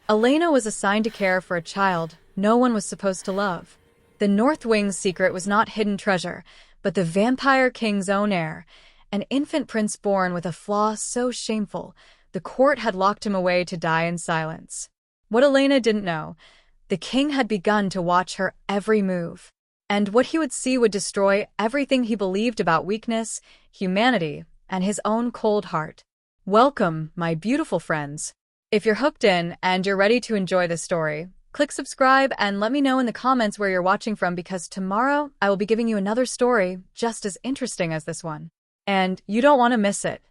Elena was assigned to care for a child no one was supposed to love. The North Wing's secret was not hidden treasure, but the Vampire King's own heir, an infant prince born with a flaw so shameful, the court had locked him away to die in silence. What Elena didn't know, the king had begun to watch her every move. And what he would see would destroy everything he believed about weakness, humanity, and his own cold heart. Welcome, my beautiful friends. If you're hooked in and you're ready to enjoy this story, click subscribe and let me know in the comments where you're watching from because tomorrow I will be giving you another story just as interesting as this one. And you don't want to miss it.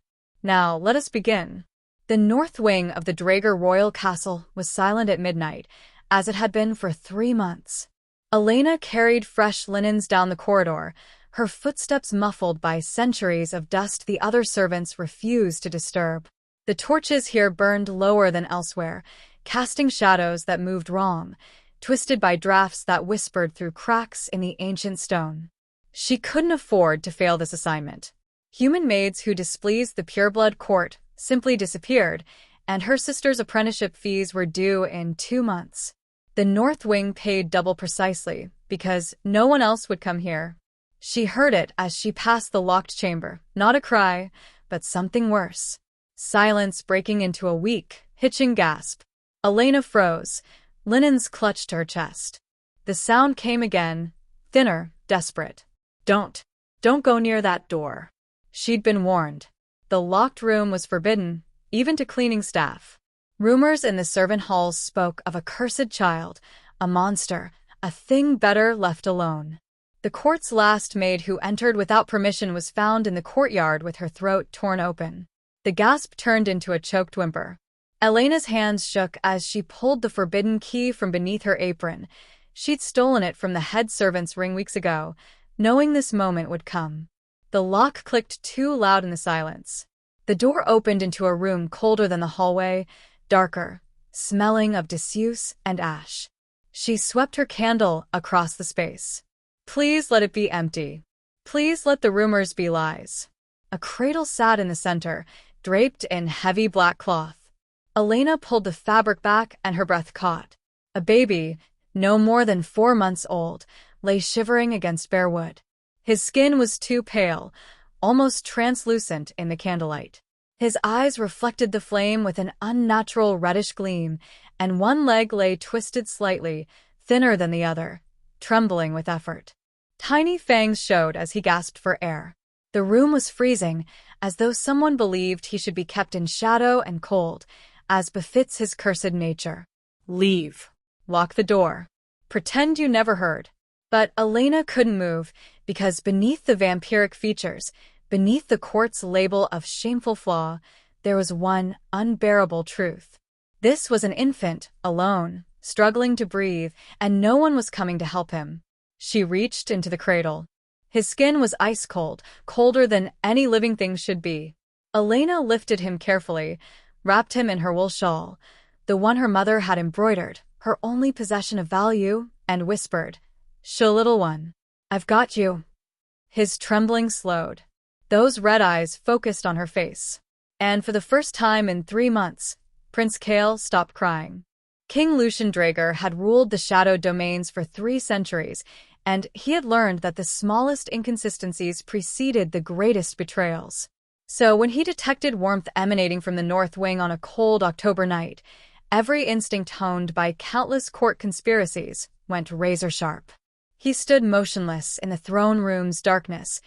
Now, let us begin. The north wing of the Draeger royal castle was silent at midnight, as it had been for 3 months. Elena carried fresh linens down the corridor, her footsteps muffled by centuries of dust the other servants refused to disturb. The torches here burned lower than elsewhere, casting shadows that moved wrong, twisted by drafts that whispered through cracks in the ancient stone. She couldn't afford to fail this assignment. Human maids who displeased the pureblood court simply disappeared, and her sister's apprenticeship fees were due in 2 months. The North Wing paid double precisely, because no one else would come here. She heard it as she passed the locked chamber, not a cry, but something worse. Silence breaking into a weak, hitching gasp. Elena froze, linens clutched her chest. The sound came again, thinner, desperate. Don't go near that door. She'd been warned. The locked room was forbidden, even to cleaning staff. Rumors in the servant halls spoke of a cursed child, a monster, a thing better left alone. The court's last maid who entered without permission was found in the courtyard with her throat torn open. The gasp turned into a choked whimper. Elena's hands shook as she pulled the forbidden key from beneath her apron. She'd stolen it from the head servant's ring weeks ago, knowing this moment would come. The lock clicked too loud in the silence. The door opened into a room colder than the hallway, darker, smelling of disuse and ash. She swept her candle across the space. Please let it be empty. Please let the rumors be lies. A cradle sat in the center, draped in heavy black cloth. Elena pulled the fabric back and her breath caught. A baby, no more than 4 months old, lay shivering against bare wood. His skin was too pale, almost translucent in the candlelight. His eyes reflected the flame with an unnatural reddish gleam, and one leg lay twisted slightly, thinner than the other, trembling with effort. Tiny fangs showed as he gasped for air. The room was freezing, as though someone believed he should be kept in shadow and cold, as befits his cursed nature. Leave. Lock the door. Pretend you never heard. But Elena couldn't move, because beneath the vampiric features, beneath the court's label of shameful flaw, there was one unbearable truth. This was an infant, alone, struggling to breathe, and no one was coming to help him. She reached into the cradle. His skin was ice cold, colder than any living thing should be. Elena lifted him carefully, wrapped him in her wool shawl, the one her mother had embroidered, her only possession of value, and whispered, "Shh, little one. I've got you." His trembling slowed. Those red eyes focused on her face. And for the first time in 3 months, Prince Kael stopped crying. King Lucian Draeger had ruled the Shadow Domains for 3 centuries, and he had learned that the smallest inconsistencies preceded the greatest betrayals. So when he detected warmth emanating from the North Wing on a cold October night, every instinct honed by countless court conspiracies went razor-sharp. He stood motionless in the throne room's darkness,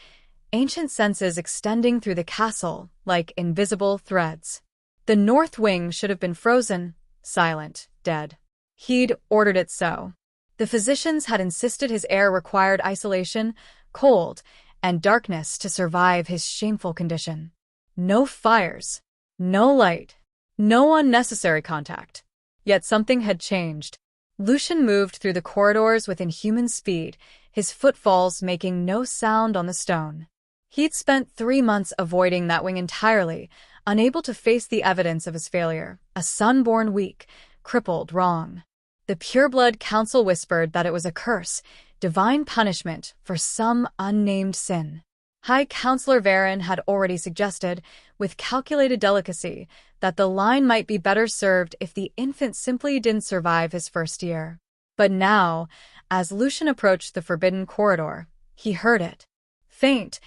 ancient senses extending through the castle like invisible threads. The North Wing should have been frozen, silent, dead. He'd ordered it so. The physicians had insisted his heir required isolation, cold, and darkness to survive his shameful condition. No fires, no light, no unnecessary contact. Yet something had changed. Lucian moved through the corridors with inhuman speed, his footfalls making no sound on the stone. He'd spent 3 months avoiding that wing entirely, unable to face the evidence of his failure, a son born weak, crippled, wrong. The pureblood council whispered that it was a curse, divine punishment for some unnamed sin. High Counselor Varen had already suggested, with calculated delicacy, that the line might be better served if the infant simply didn't survive his first year. But now, as Lucian approached the forbidden corridor, he heard it. Faint,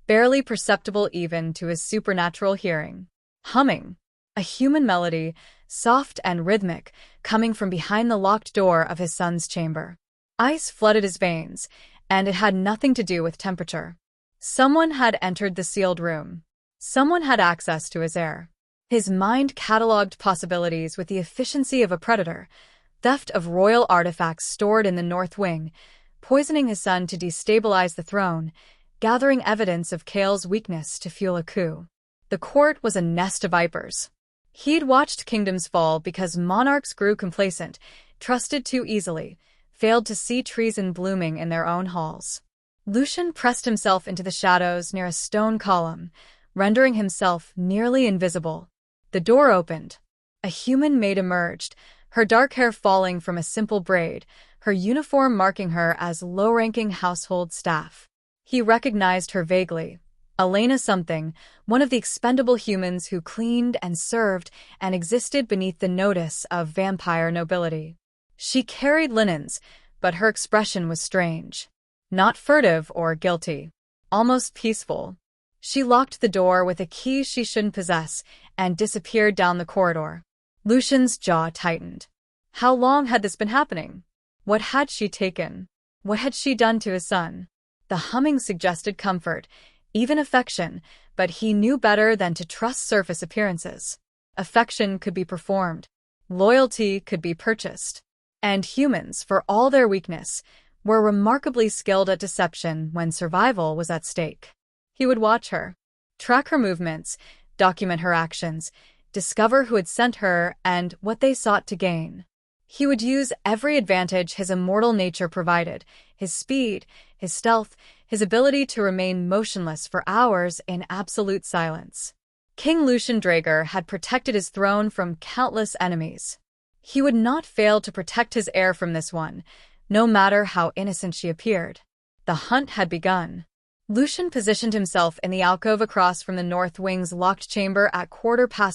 barely perceptible even to his supernatural hearing. Humming. A human melody, soft and rhythmic, coming from behind the locked door of his son's chamber. Ice flooded his veins, and it had nothing to do with temperature. Someone had entered the sealed room. Someone had access to his heir. His mind catalogued possibilities with the efficiency of a predator, theft of royal artifacts stored in the North Wing, poisoning his son to destabilize the throne, gathering evidence of Kael's weakness to fuel a coup. The court was a nest of vipers. He'd watched kingdoms fall because monarchs grew complacent, trusted too easily, failed to see treason blooming in their own halls. Lucian pressed himself into the shadows near a stone column, rendering himself nearly invisible. The door opened. A human maid emerged, her dark hair falling from a simple braid, her uniform marking her as low-ranking household staff. He recognized her vaguely. Elena something, one of the expendable humans who cleaned and served and existed beneath the notice of vampire nobility. She carried linens, but her expression was strange. Not furtive or guilty. Almost peaceful. She locked the door with a key she shouldn't possess and disappeared down the corridor. Lucian's jaw tightened. How long had this been happening? What had she taken? What had she done to his son? The humming suggested comfort, even affection, but he knew better than to trust surface appearances. Affection could be performed. Loyalty could be purchased. And humans, for all their weakness, were remarkably skilled at deception when survival was at stake. He would watch her, track her movements, document her actions, discover who had sent her and what they sought to gain. He would use every advantage his immortal nature provided, his speed, his stealth, his ability to remain motionless for hours in absolute silence. King Lucian Draeger had protected his throne from countless enemies. He would not fail to protect his heir from this one, no matter how innocent she appeared. The hunt had begun. Lucian positioned himself in the alcove across from the North Wing's locked chamber at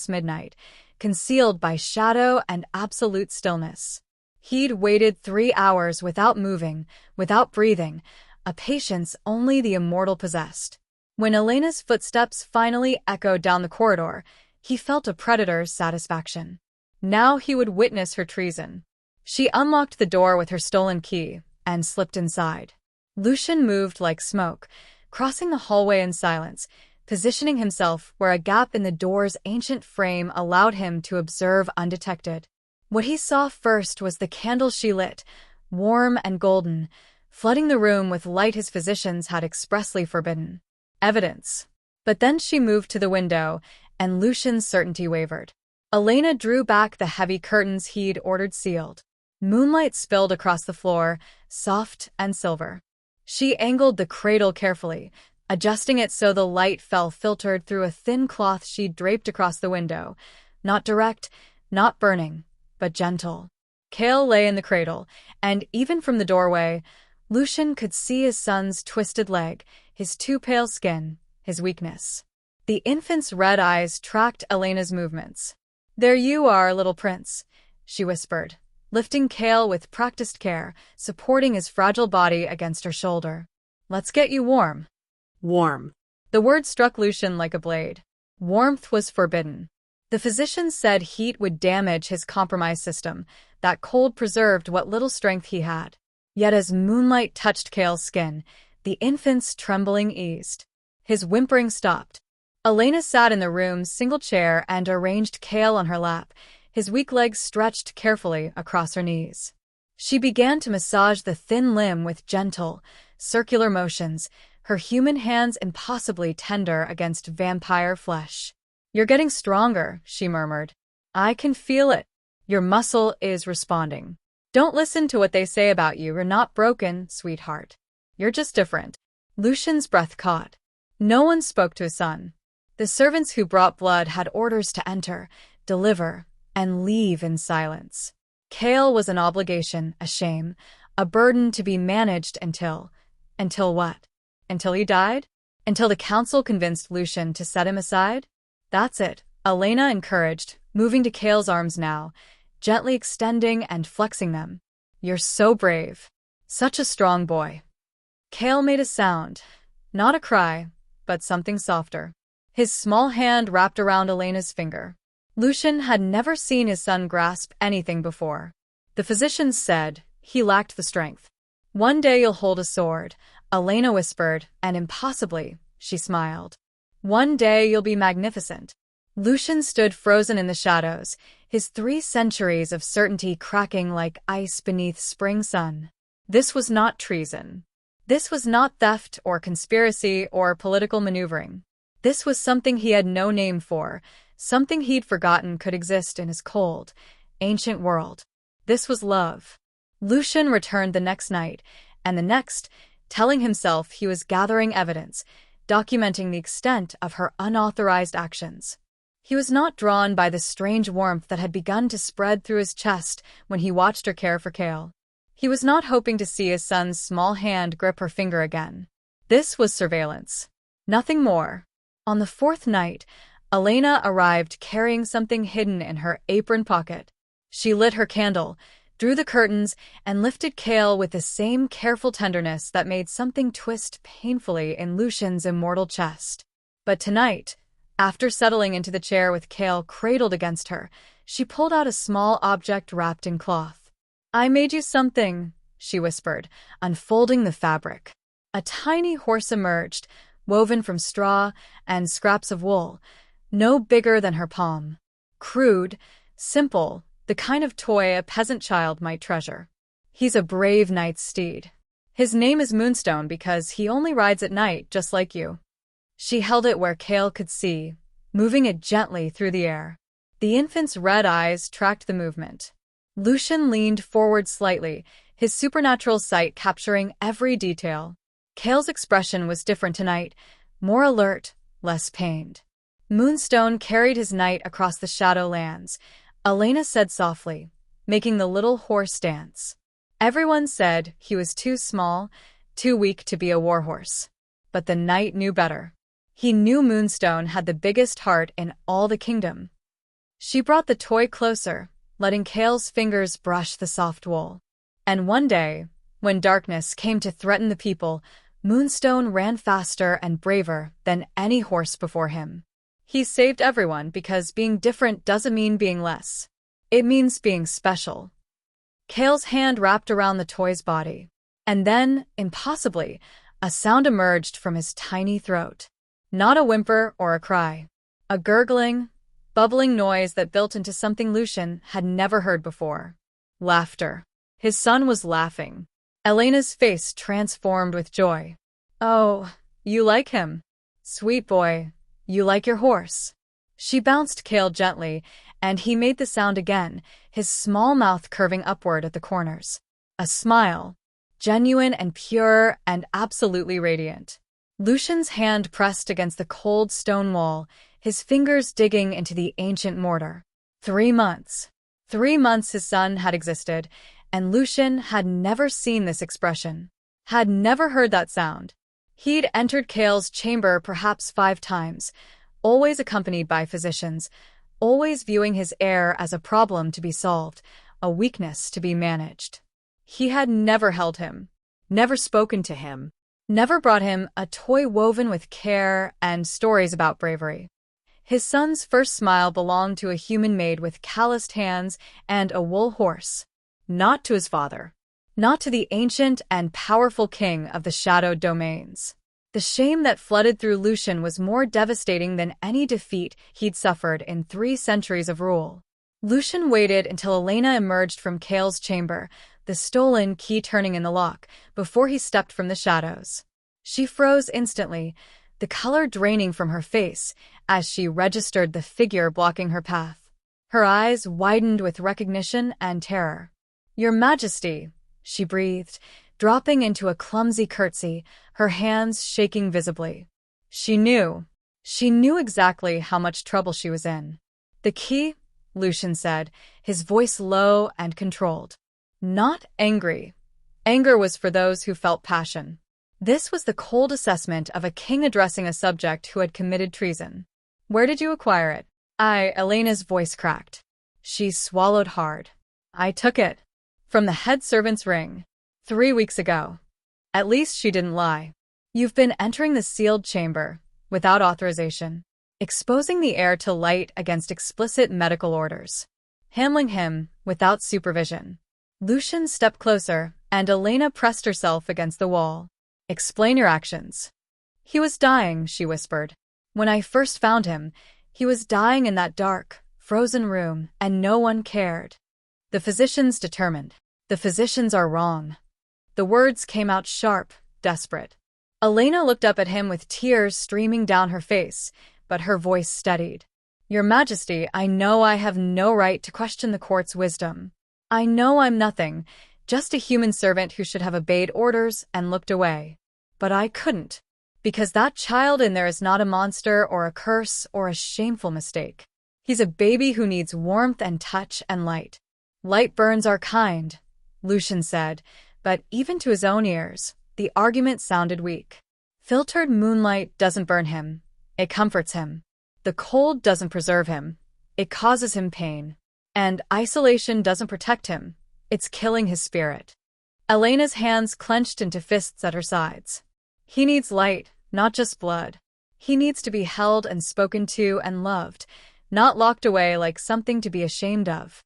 midnight, concealed by shadow and absolute stillness. He'd waited 3 hours without moving, without breathing, a patience only the immortal possessed. When Elena's footsteps finally echoed down the corridor, he felt a predator's satisfaction. Now he would witness her treason. She unlocked the door with her stolen key and slipped inside. Lucian moved like smoke, crossing the hallway in silence, positioning himself where a gap in the door's ancient frame allowed him to observe undetected. What he saw first was the candle she lit, warm and golden, flooding the room with light his physicians had expressly forbidden. Evidence. But then she moved to the window, and Lucian's certainty wavered. Elena drew back the heavy curtains he'd ordered sealed. Moonlight spilled across the floor, soft and silver. She angled the cradle carefully, adjusting it so the light fell filtered through a thin cloth she'd draped across the window. Not direct, not burning, but gentle. Kael lay in the cradle, and even from the doorway, Lucian could see his son's twisted leg, his too pale skin, his weakness. The infant's red eyes tracked Elena's movements. "There you are, little prince," she whispered, lifting Kael with practiced care, supporting his fragile body against her shoulder. "Let's get you warm." Warm. The word struck Lucian like a blade. Warmth was forbidden. The physicians said heat would damage his compromised system, that cold preserved what little strength he had. Yet as moonlight touched Kael's skin, the infant's trembling eased. His whimpering stopped. Elena sat in the room's single chair and arranged Kael on her lap, his weak legs stretched carefully across her knees. She began to massage the thin limb with gentle, circular motions, her human hands impossibly tender against vampire flesh. "You're getting stronger," she murmured. "I can feel it. Your muscle is responding. Don't listen to what they say about you. You're not broken, sweetheart. You're just different." Lucian's breath caught. No one spoke to his son. The servants who brought blood had orders to enter, deliver, and leave in silence. Kael was an obligation, a shame, a burden to be managed until what? Until he died? Until the council convinced Lucian to set him aside? That's it, Elena encouraged, moving to Kale's arms now, gently extending and flexing them. You're so brave. Such a strong boy. Kale made a sound. Not a cry, but something softer. His small hand wrapped around Elena's finger. Lucian had never seen his son grasp anything before. The physicians said he lacked the strength. One day you'll hold a sword, Elena whispered, and impossibly, she smiled. One day you'll be magnificent. Lucian stood frozen in the shadows, his 3 centuries of certainty cracking like ice beneath spring sun. This was not treason. This was not theft or conspiracy or political maneuvering. This was something he had no name for, something he'd forgotten could exist in his cold, ancient world. This was love. Lucian returned the next night, and the next, telling himself he was gathering evidence, documenting the extent of her unauthorized actions. He was not drawn by the strange warmth that had begun to spread through his chest when he watched her care for Kale. He was not hoping to see his son's small hand grip her finger again. This was surveillance. Nothing more. On the 4th night, Elena arrived carrying something hidden in her apron pocket. She lit her candle, drew the curtains, and lifted Kale with the same careful tenderness that made something twist painfully in Lucian's immortal chest. But tonight, after settling into the chair with Kale cradled against her, she pulled out a small object wrapped in cloth. I made you something, she whispered, unfolding the fabric. A tiny horse emerged, woven from straw and scraps of wool, no bigger than her palm. Crude, simple, the kind of toy a peasant child might treasure. He's a brave knight's steed. His name is Moonstone because he only rides at night just like you. She held it where Kale could see, moving it gently through the air. The infant's red eyes tracked the movement. Lucian leaned forward slightly, his supernatural sight capturing every detail. Kale's expression was different tonight, more alert, less pained. Moonstone carried his knight across the Shadowlands, Elena said softly, making the little horse dance. Everyone said he was too small, too weak to be a warhorse. But the knight knew better. He knew Moonstone had the biggest heart in all the kingdom. She brought the toy closer, letting Kale's fingers brush the soft wool. And one day, when darkness came to threaten the people, Moonstone ran faster and braver than any horse before him. He saved everyone because being different doesn't mean being less. It means being special. Kale's hand wrapped around the toy's body. And then, impossibly, a sound emerged from his tiny throat. Not a whimper or a cry. A gurgling, bubbling noise that built into something Lucian had never heard before. Laughter. His son was laughing. Elena's face transformed with joy. Oh, you like him. Sweet boy, you like your horse. She bounced Kale gently, and he made the sound again, his small mouth curving upward at the corners. A smile, genuine and pure and absolutely radiant. Lucian's hand pressed against the cold stone wall, his fingers digging into the ancient mortar. 3 months. 3 months his son had existed, and Lucian had never seen this expression, had never heard that sound. He'd entered Kale's chamber perhaps 5 times, always accompanied by physicians, always viewing his heir as a problem to be solved, a weakness to be managed. He had never held him, never spoken to him, never brought him a toy woven with care and stories about bravery. His son's first smile belonged to a human maid with calloused hands and a wool horse. Not to his father. Not to the ancient and powerful king of the shadowed domains. The shame that flooded through Lucian was more devastating than any defeat he'd suffered in 3 centuries of rule. Lucian waited until Elena emerged from Kale's chamber, the stolen key turning in the lock, before he stepped from the shadows. She froze instantly, the color draining from her face as she registered the figure blocking her path. Her eyes widened with recognition and terror. Your Majesty, she breathed, dropping into a clumsy curtsy, her hands shaking visibly. She knew exactly how much trouble she was in. The key, Lucian said, his voice low and controlled. Not angry. Anger was for those who felt passion. This was the cold assessment of a king addressing a subject who had committed treason. Where did you acquire it? Elena's voice cracked. She swallowed hard. I took it. From the head servant's ring. 3 weeks ago. At least she didn't lie. You've been entering the sealed chamber, without authorization, exposing the heir to light against explicit medical orders, handling him without supervision. Lucian stepped closer, and Elena pressed herself against the wall. Explain your actions. He was dying, she whispered. When I first found him, he was dying in that dark, frozen room, and no one cared. The physicians determined. The physicians are wrong. The words came out sharp, desperate. Elena looked up at him with tears streaming down her face, but her voice steadied. Your Majesty, I know I have no right to question the court's wisdom. I know I'm nothing, just a human servant who should have obeyed orders and looked away. But I couldn't, because that child in there is not a monster or a curse or a shameful mistake. He's a baby who needs warmth and touch and light. Light burns are kind, Lucian said, but even to his own ears, the argument sounded weak. Filtered moonlight doesn't burn him, it comforts him. The cold doesn't preserve him, it causes him pain. And isolation doesn't protect him, it's killing his spirit. Elena's hands clenched into fists at her sides. He needs light, not just blood. He needs to be held and spoken to and loved, not locked away like something to be ashamed of.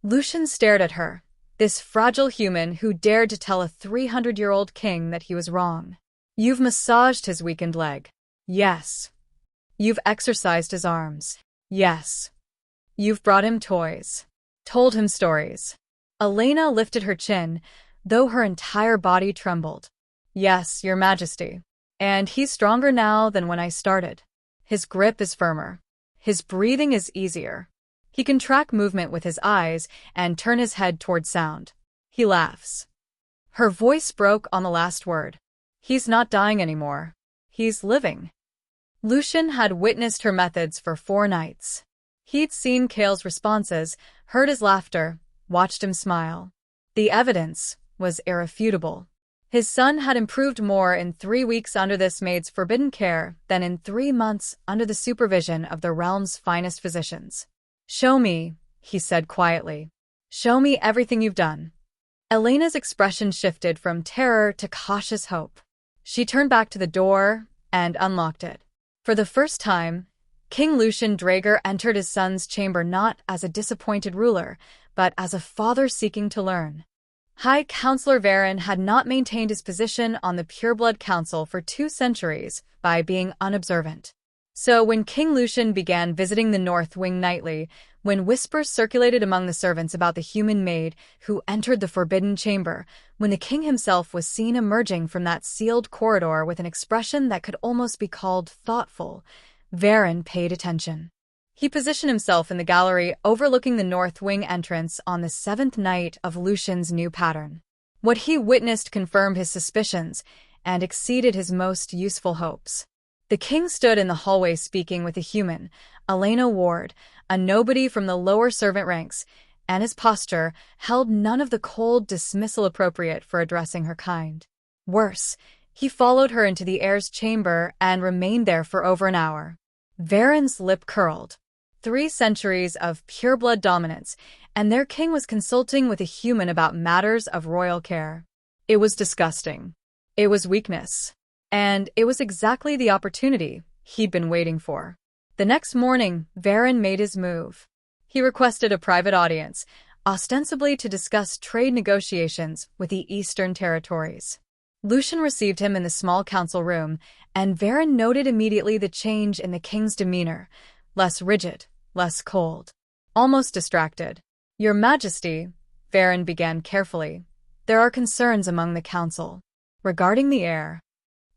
Lucian stared at her, this fragile human who dared to tell a 300-year-old king that he was wrong. You've massaged his weakened leg. Yes. You've exercised his arms. Yes. You've brought him toys. Told him stories. Elena lifted her chin, though her entire body trembled. Yes, Your Majesty. And he's stronger now than when I started. His grip is firmer. His breathing is easier. He can track movement with his eyes and turn his head toward sound. He laughs. Her voice broke on the last word. He's not dying anymore. He's living. Lucian had witnessed her methods for 4 nights. He'd seen Kale's responses, heard his laughter, watched him smile. The evidence was irrefutable. His son had improved more in 3 weeks under this maid's forbidden care than in 3 months under the supervision of the realm's finest physicians. Show me, he said quietly. Show me everything you've done. Elena's expression shifted from terror to cautious hope. She turned back to the door and unlocked it. For the first time, King Lucian Draeger entered his son's chamber not as a disappointed ruler, but as a father seeking to learn. High Counselor Varen had not maintained his position on the Pureblood Council for 2 centuries by being unobservant. So when King Lucian began visiting the North Wing nightly, when whispers circulated among the servants about the human maid who entered the forbidden chamber, when the king himself was seen emerging from that sealed corridor with an expression that could almost be called thoughtful, Varen paid attention. He positioned himself in the gallery overlooking the North Wing entrance on the 7th night of Lucian's new pattern. What he witnessed confirmed his suspicions and exceeded his most useful hopes. The king stood in the hallway speaking with a human, Elena Ward, a nobody from the lower servant ranks, and his posture held none of the cold dismissal appropriate for addressing her kind. Worse, he followed her into the heir's chamber and remained there for over an hour. Varen's lip curled. 3 centuries of pureblood dominance, and their king was consulting with a human about matters of royal care. It was disgusting. It was weakness. And it was exactly the opportunity he'd been waiting for. The next morning, Varen made his move. He requested a private audience, ostensibly to discuss trade negotiations with the Eastern Territories. Lucian received him in the small council room, and Varen noted immediately the change in the king's demeanor, less rigid, less cold, almost distracted. Your Majesty, Varen began carefully, there are concerns among the council. Regarding the heir.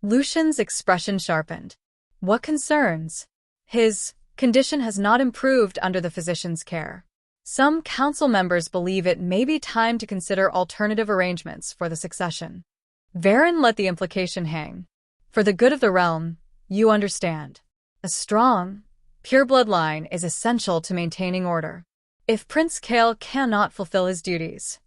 Lucian's expression sharpened. What concerns? His condition has not improved under the physician's care. Some council members believe it may be time to consider alternative arrangements for the succession. Varen let the implication hang. For the good of the realm, you understand. A strong, pure bloodline is essential to maintaining order. If Prince Kale cannot fulfill his duties.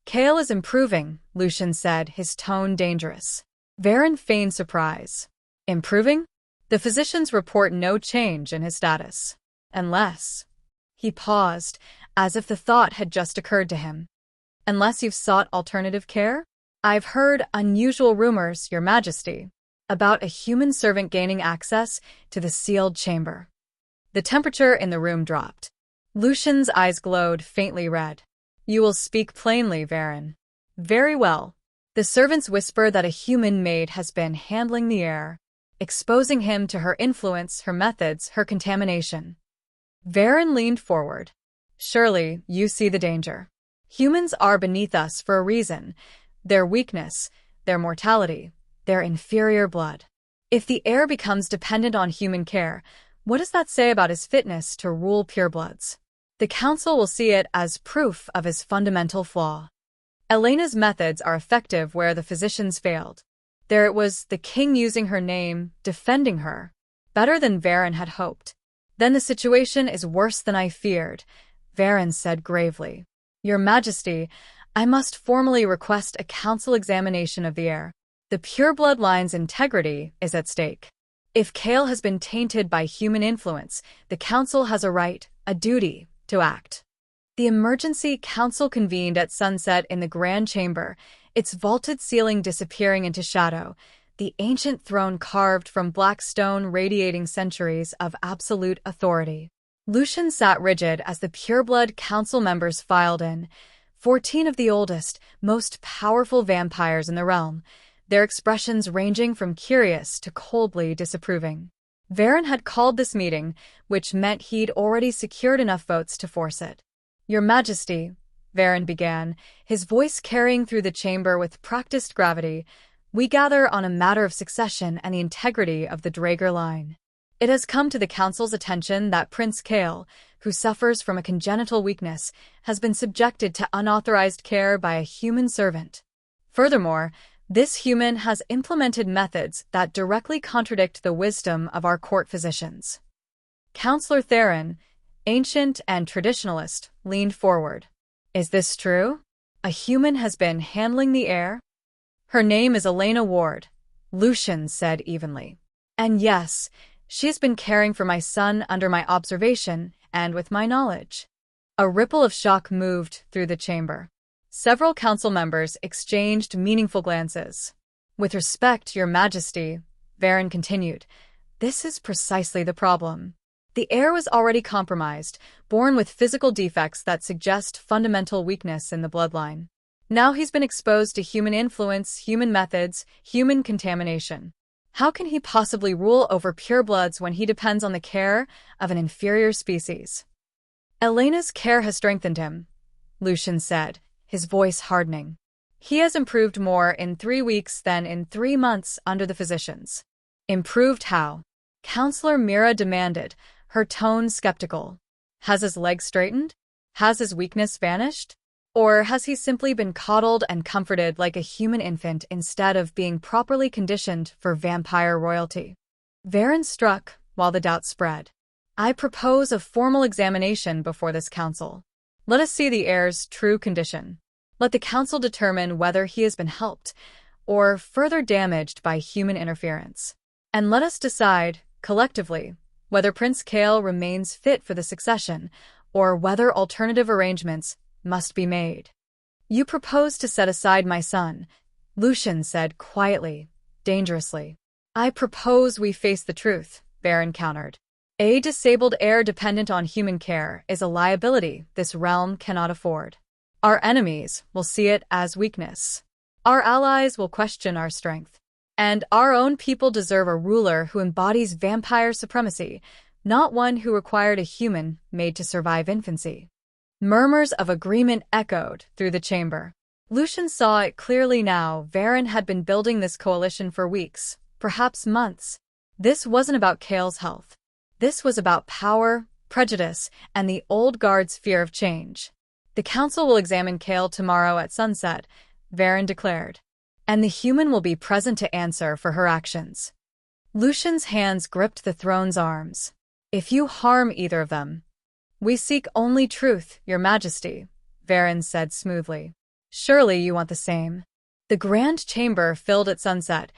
Kale is improving, Lucian said, his tone dangerous. Varen feigned surprise. Improving? The physicians report no change in his status. Unless… He paused, as if the thought had just occurred to him. Unless you've sought alternative care? I've heard unusual rumors, Your Majesty, about a human servant gaining access to the sealed chamber. The temperature in the room dropped. Lucian's eyes glowed faintly red. You will speak plainly, Varen. Very well. The servants whisper that a human maid has been handling the heir, exposing him to her influence, her methods, her contamination. Varen leaned forward. Surely, you see the danger. Humans are beneath us for a reason. Their weakness, their mortality, their inferior blood. If the heir becomes dependent on human care, what does that say about his fitness to rule purebloods? The Council will see it as proof of his fundamental flaw. Elena's methods are effective where the physicians failed. There it was, the king using her name, defending her. Better than Varen had hoped. Then the situation is worse than I feared, Varen said gravely. Your Majesty, I must formally request a council examination of the heir. The pureblood line's integrity is at stake. If Kale has been tainted by human influence, the council has a right, a duty, to act. The emergency council convened at sunset in the Grand Chamber, its vaulted ceiling disappearing into shadow, the ancient throne carved from black stone radiating centuries of absolute authority. Lucian sat rigid as the pureblood council members filed in, 14 of the oldest, most powerful vampires in the realm, their expressions ranging from curious to coldly disapproving. Varen had called this meeting, which meant he'd already secured enough votes to force it. Your Majesty, Varen began, his voice carrying through the chamber with practiced gravity, we gather on a matter of succession and the integrity of the Draeger line. It has come to the Council's attention that Prince Kale, who suffers from a congenital weakness, has been subjected to unauthorized care by a human servant. Furthermore, this human has implemented methods that directly contradict the wisdom of our court physicians. Counselor Theron, ancient and traditionalist, leaned forward. Is this true? A human has been handling the heir? Her name is Elena Ward, Lucian said evenly. And yes, she has been caring for my son under my observation and with my knowledge. A ripple of shock moved through the chamber. Several council members exchanged meaningful glances. With respect, Your Majesty, Varen continued, this is precisely the problem. The heir was already compromised, born with physical defects that suggest fundamental weakness in the bloodline. Now he's been exposed to human influence, human methods, human contamination. How can he possibly rule over purebloods when he depends on the care of an inferior species? Elena's care has strengthened him, Lucian said, his voice hardening. He has improved more in 3 weeks than in 3 months under the physicians. Improved how? Counselor Mira demanded, her tone skeptical. Has his legs straightened? Has his weakness vanished? Or has he simply been coddled and comforted like a human infant instead of being properly conditioned for vampire royalty? Varen struck, while the doubt spread. I propose a formal examination before this council. Let us see the heir's true condition. Let the council determine whether he has been helped or further damaged by human interference. And let us decide, collectively, whether Prince Kale remains fit for the succession or whether alternative arrangements must be made. You propose to set aside my son, Lucian said quietly, dangerously. I propose we face the truth, Varen countered. A disabled heir dependent on human care is a liability this realm cannot afford. Our enemies will see it as weakness. Our allies will question our strength. And our own people deserve a ruler who embodies vampire supremacy, not one who required a human made to survive infancy. Murmurs of agreement echoed through the chamber. Lucian saw it clearly now. Varen had been building this coalition for weeks, perhaps months. This wasn't about Kale's health. This was about power, prejudice, and the old guard's fear of change. The council will examine Kale tomorrow at sunset, Varen declared. And the human will be present to answer for her actions. Lucian's hands gripped the throne's arms. If you harm either of them, we seek only truth, Your Majesty, Varen said smoothly. Surely you want the same. The grand chamber filled at sunset,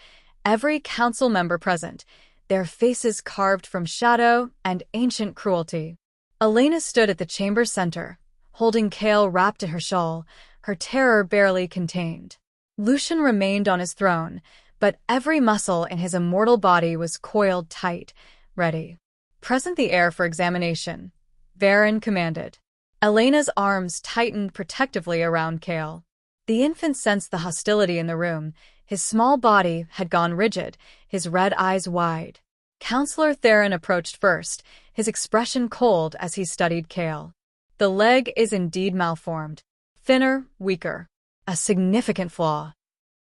every council member present, their faces carved from shadow and ancient cruelty. Elena stood at the chamber's center, holding Kale wrapped in her shawl, her terror barely contained. Lucian remained on his throne, but every muscle in his immortal body was coiled tight, ready. "Present the heir for examination," Varen commanded. Elena's arms tightened protectively around Kale. The infant sensed the hostility in the room. His small body had gone rigid, his red eyes wide. Counselor Theron approached first, his expression cold as he studied Kale. "The leg is indeed malformed. Thinner, weaker. A significant flaw."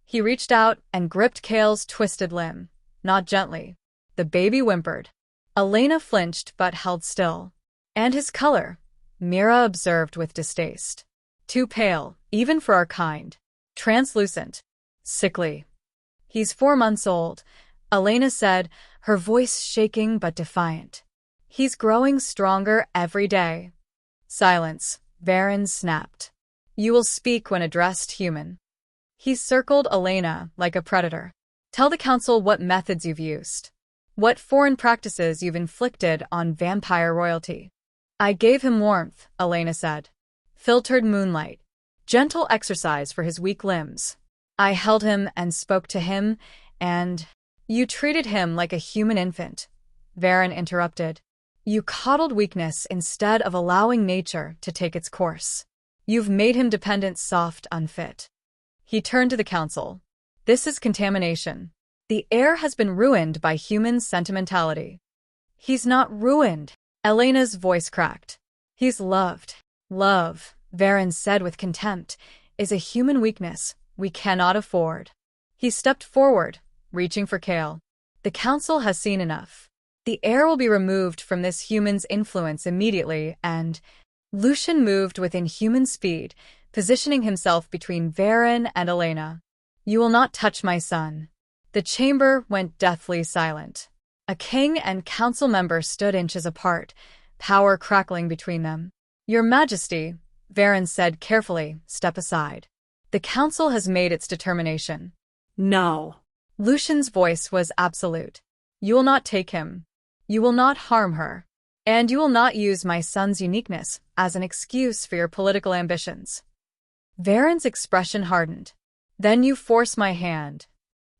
He reached out and gripped Kale's twisted limb, not gently. The baby whimpered. Elena flinched but held still. "And his color," Mira observed with distaste. "Too pale, even for our kind. Translucent. Sickly." "He's 4 months old," Elena said, her voice shaking but defiant. "He's growing stronger every day." "Silence," Varen snapped. "You will speak when addressed human." He circled Elena like a predator. "Tell the council what methods you've used. What foreign practices you've inflicted on vampire royalty." "I gave him warmth," Elena said. "Filtered moonlight. Gentle exercise for his weak limbs. I held him and spoke to him, and—" "You treated him like a human infant," Varen interrupted. "You coddled weakness instead of allowing nature to take its course. You've made him dependent, soft, unfit." He turned to the council. "This is contamination. The heir has been ruined by human sentimentality." "He's not ruined," Elena's voice cracked. "He's loved." "Love," Varen said with contempt, "is a human weakness we cannot afford." He stepped forward, reaching for Kale. "The council has seen enough. The heir will be removed from this human's influence immediately, and—" Lucian moved within human speed, positioning himself between Varen and Elena. "You will not touch my son." The chamber went deathly silent. A king and council member stood inches apart, power crackling between them. "Your Majesty," Varen said carefully, "step aside. The council has made its determination." "No." Lucian's voice was absolute. "You will not take him. You will not harm her. And you will not use my son's uniqueness as an excuse for your political ambitions." Varen's expression hardened. "Then you force my hand."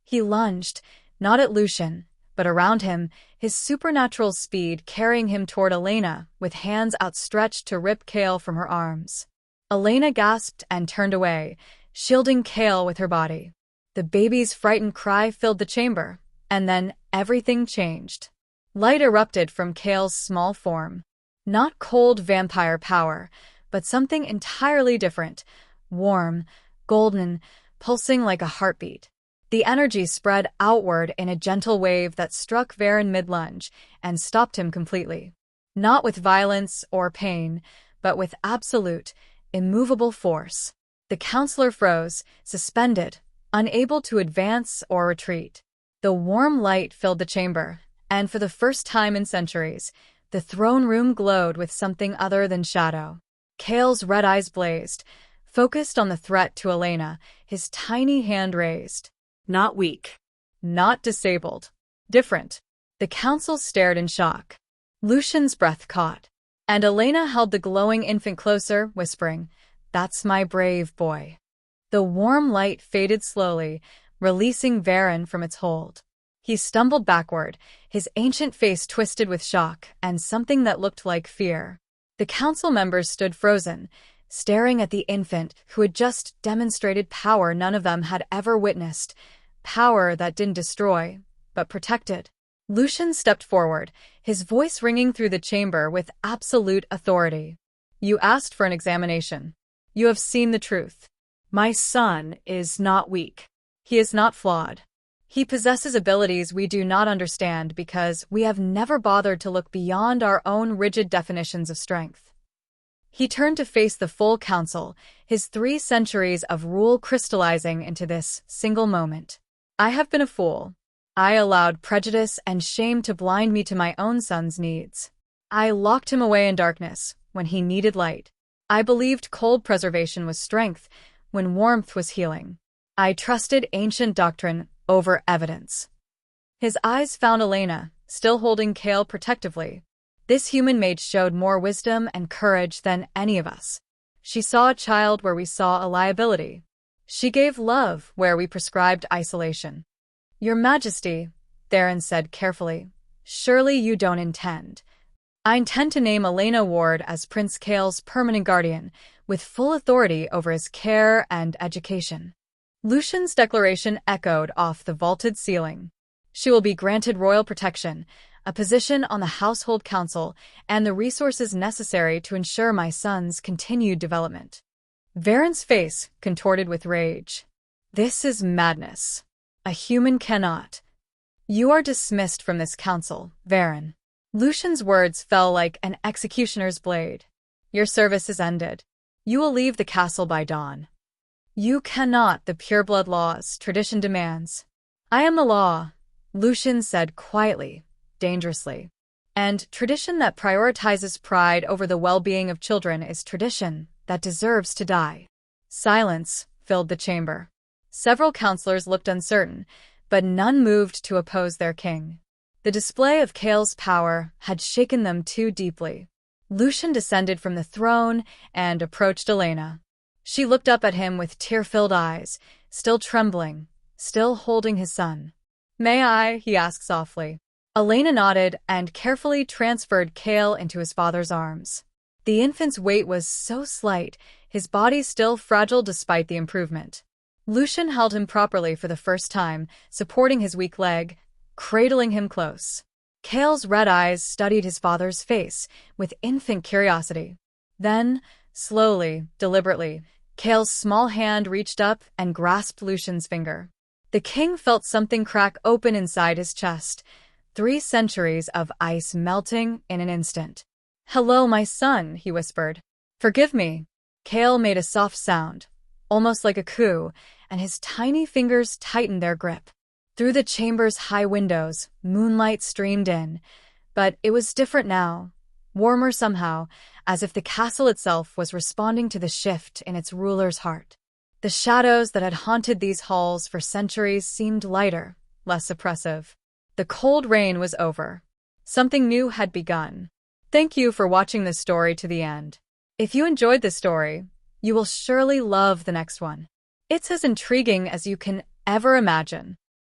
He lunged, not at Lucian, but around him, his supernatural speed carrying him toward Elena, with hands outstretched to rip Kale from her arms. Elena gasped and turned away, shielding Kale with her body. The baby's frightened cry filled the chamber, and then everything changed. Light erupted from Kale's small form. Not cold vampire power, but something entirely different, warm, golden, pulsing like a heartbeat. The energy spread outward in a gentle wave that struck Varen mid-lunge and stopped him completely. Not with violence or pain, but with absolute, immovable force. The counselor froze, suspended, unable to advance or retreat. The warm light filled the chamber, and for the first time in centuries, the throne room glowed with something other than shadow. Kale's red eyes blazed, focused on the threat to Elena, his tiny hand raised. "Not weak. Not disabled. Different." The council stared in shock. Lucian's breath caught, and Elena held the glowing infant closer, whispering, "That's my brave boy." The warm light faded slowly, releasing Varen from its hold. He stumbled backward, his ancient face twisted with shock and something that looked like fear. The council members stood frozen, staring at the infant who had just demonstrated power none of them had ever witnessed, power that didn't destroy, but protected. Lucian stepped forward, his voice ringing through the chamber with absolute authority. "You asked for an examination. You have seen the truth. My son is not weak. He is not flawed. He possesses abilities we do not understand because we have never bothered to look beyond our own rigid definitions of strength." He turned to face the full council, his 3 centuries of rule crystallizing into this single moment. "I have been a fool. I allowed prejudice and shame to blind me to my own son's needs. I locked him away in darkness when he needed light. I believed cold preservation was strength when warmth was healing. I trusted ancient doctrine over evidence. His eyes found Elena, still holding Kale protectively. This human maid showed more wisdom and courage than any of us. She saw a child where we saw a liability. She gave love where we prescribed isolation. Your Majesty, Theron said carefully, surely you don't intend. I intend to name Elena Ward as Prince Kale's permanent guardian, with full authority over his care and education. Lucian's declaration echoed off the vaulted ceiling. She will be granted royal protection, a position on the Household Council, and the resources necessary to ensure my son's continued development. Varen's face contorted with rage. This is madness. A human cannot. You are dismissed from this council, Varen. Lucian's words fell like an executioner's blade. Your service is ended. You will leave the castle by dawn. You cannot, the pureblood laws, tradition demands. I am the law, Lucian said quietly, dangerously. And tradition that prioritizes pride over the well-being of children is tradition that deserves to die. Silence filled the chamber. Several counselors looked uncertain, but none moved to oppose their king. The display of Kale's power had shaken them too deeply. Lucian descended from the throne and approached Elena. She looked up at him with tear-filled eyes, still trembling, still holding his son. May I? He asked softly. Elena nodded and carefully transferred Kale into his father's arms. The infant's weight was so slight, his body still fragile despite the improvement. Lucian held him properly for the first time, supporting his weak leg, cradling him close. Kale's red eyes studied his father's face with infant curiosity. Then, slowly, deliberately, Kale's small hand reached up and grasped Lucian's finger. The king felt something crack open inside his chest, 3 centuries of ice melting in an instant. Hello, my son, he whispered. Forgive me. Kale made a soft sound, almost like a coo, and his tiny fingers tightened their grip. Through the chamber's high windows, moonlight streamed in, but it was different now, warmer somehow, as if the castle itself was responding to the shift in its ruler's heart. The shadows that had haunted these halls for centuries seemed lighter, less oppressive. The cold rain was over. Something new had begun. Thank you for watching this story to the end. If you enjoyed this story, you will surely love the next one. It's as intriguing as you can ever imagine.